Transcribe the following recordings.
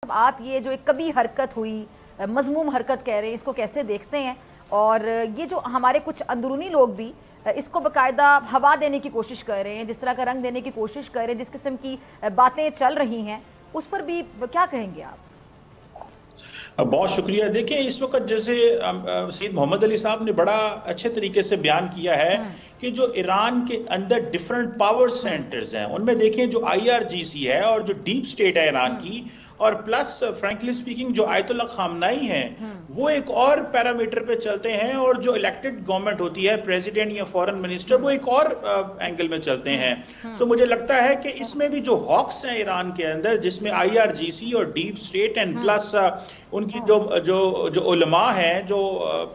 आप ये जो एक कभी हरकत हुई, मज़मूम हरकत कह रहे हैं, इसको कैसे देखते हैं? और ये जो हमारे कुछ अंदरूनी लोग भी इसको बाकायदा हवा देने की कोशिश कर रहे हैं, जिस तरह का रंग देने की कोशिश कर रहे हैं, जिस किस्म की बातें चल रही हैं, उस पर भी क्या कहेंगे आप? बहुत शुक्रिया। देखिए, इस वक्त जैसे सईद मोहम्मद अली साहब ने बड़ा अच्छे तरीके से बयान किया है कि जो ईरान के अंदर डिफरेंट पावर सेंटर्स हैं, उनमें देखें जो IRGC है और जो डीप स्टेट है ईरान की, और प्लस फ्रैंकली स्पीकिंग जो आयतुल्ला खामनाई हैं, वो एक और पैरामीटर पे चलते हैं, और जो इलेक्टेड गवर्नमेंट होती है, प्रेसिडेंट या फॉरेन मिनिस्टर, वो एक और एंगल में चलते हैं। सो मुझे लगता है कि इसमें भी जो हॉक्स हैं ईरान के अंदर, जिसमें IRGC और डीप स्टेट एंड प्लस उनकी जो उलमा हैं, जो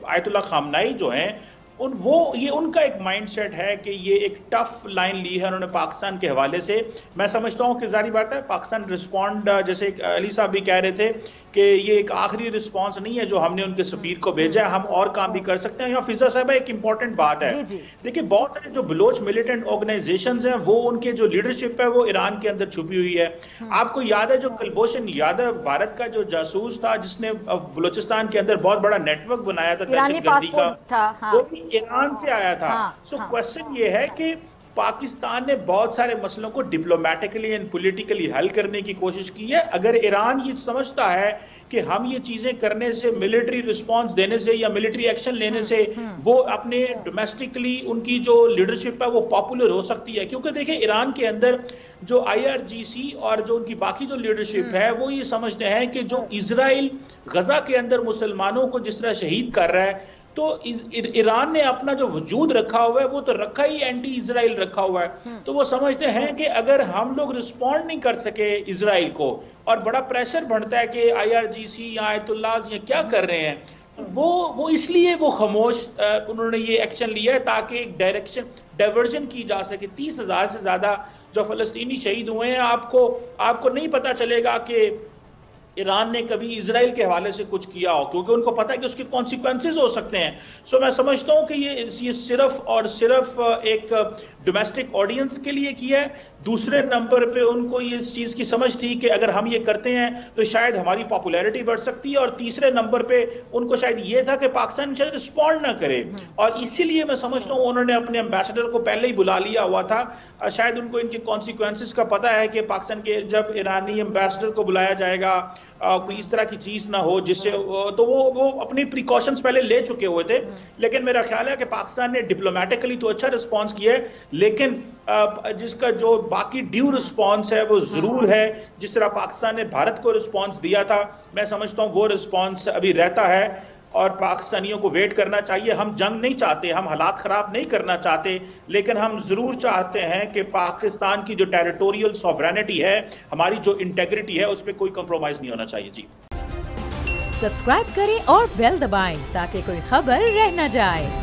आयतुल्ला खामनाई जो हैं, ये उनका एक माइंडसेट है कि ये एक टफ लाइन ली है उन्होंने पाकिस्तान के हवाले से। मैं समझता हूं कि जारी बात है, पाकिस्तान रिस्पॉन्ड, जैसे अली साहब भी कह रहे थे कि ये एक आखिरी रिस्पॉन्स नहीं है जो हमने उनके सफीर को भेजा है, हम और काम भी कर सकते हैं। यहाँ फिजा साहब एक इंपॉर्टेंट बात है, देखिए बहुत सारे जो बलोच मिलिटेंट ऑर्गेनाइजेशंस हैं, वो उनके जो लीडरशिप है वो ईरान के अंदर छुपी हुई है। आपको याद है जो कुलभूषण यादव, भारत का जो जासूस था, जिसने बलोचिस्तान के अंदर बहुत बड़ा नेटवर्क बनाया था दहशतगर्दी का, वो भी ईरान से आया था। सो क्वेश्चन ये है कि पाकिस्तान ने बहुत सारे मसलों को डिप्लोमेटिकली एंड पॉलिटिकली हल करने की कोशिश की है। अगर ईरान ये समझता है कि हम ये चीजें करने से, मिलिट्री रिस्पांस देने से या मिलिट्री एक्शन लेने से वो अपने डोमेस्टिकली उनकी जो लीडरशिप है वो पॉपुलर हो सकती है, क्योंकि देखिए ईरान के अंदर जो IRGC और जो उनकी बाकी जो लीडरशिप है, वो ये समझते हैं कि जो इजराइल गजा के अंदर मुसलमानों को जिस तरह शहीद कर रहा है, तो ईरान ने अपना जो वजूद रखा हुआ है वो तो रखा ही एंटी इजराइल रखा हुआ है। तो वो समझते हैं कि अगर हम लोग रिस्पॉन्ड नहीं कर सके इजराइल को, और बड़ा प्रेशर बढ़ता है कि IRGC या आयतुल्लाह ये क्या कर रहे हैं, वो इसलिए वो खामोश उन्होंने ये एक्शन लिया है ताकि एक डाइवर्जन की जा सके। 30,000 से ज्यादा जो फलस्तीनी शहीद हुए हैं, आपको नहीं पता चलेगा कि ईरान ने कभी इजराइल के हवाले से कुछ किया हो, क्योंकि उनको पता है कि उसके कॉन्सिक्वेंसेस हो सकते हैं। सो मैं समझता हूं कि ये सिर्फ और सिर्फ एक डोमेस्टिक ऑडियंस के लिए किया है। दूसरे नंबर पे उनको ये इस चीज की समझ थी कि अगर हम ये करते हैं तो शायद हमारी पॉपुलैरिटी बढ़ सकती है, और तीसरे नंबर पे उनको शायद ये था कि पाकिस्तान शायद रिस्पॉन्ड ना करे, और इसीलिए मैं समझता हूँ उन्होंने अपने एम्बेसडर को पहले ही बुला लिया हुआ था। शायद उनको इनके कॉन्सिक्वेंसेस का पता है कि पाकिस्तान के जब ईरानी एम्बेसडर को बुलाया जाएगा कोई इस तरह की चीज ना हो जिससे, तो वो अपनी प्रिकॉशंस पहले ले चुके हुए थे। लेकिन मेरा ख्याल है कि पाकिस्तान ने डिप्लोमेटिकली तो अच्छा रिस्पांस किया है, लेकिन जिसका जो बाकी ड्यू रिस्पांस है वो जरूर है। जिस तरह पाकिस्तान ने भारत को रिस्पांस दिया था, मैं समझता हूं वो रिस्पांस अभी रहता है, और पाकिस्तानियों को वेट करना चाहिए। हम जंग नहीं चाहते, हम हालात खराब नहीं करना चाहते, लेकिन हम जरूर चाहते हैं कि पाकिस्तान की जो टेरिटोरियल सॉवरेनिटी है, हमारी जो इंटेग्रिटी है, उस पर कोई कंप्रोमाइज नहीं होना चाहिए। जी, सब्सक्राइब करें और बेल दबाएं ताकि कोई खबर रह न जाए।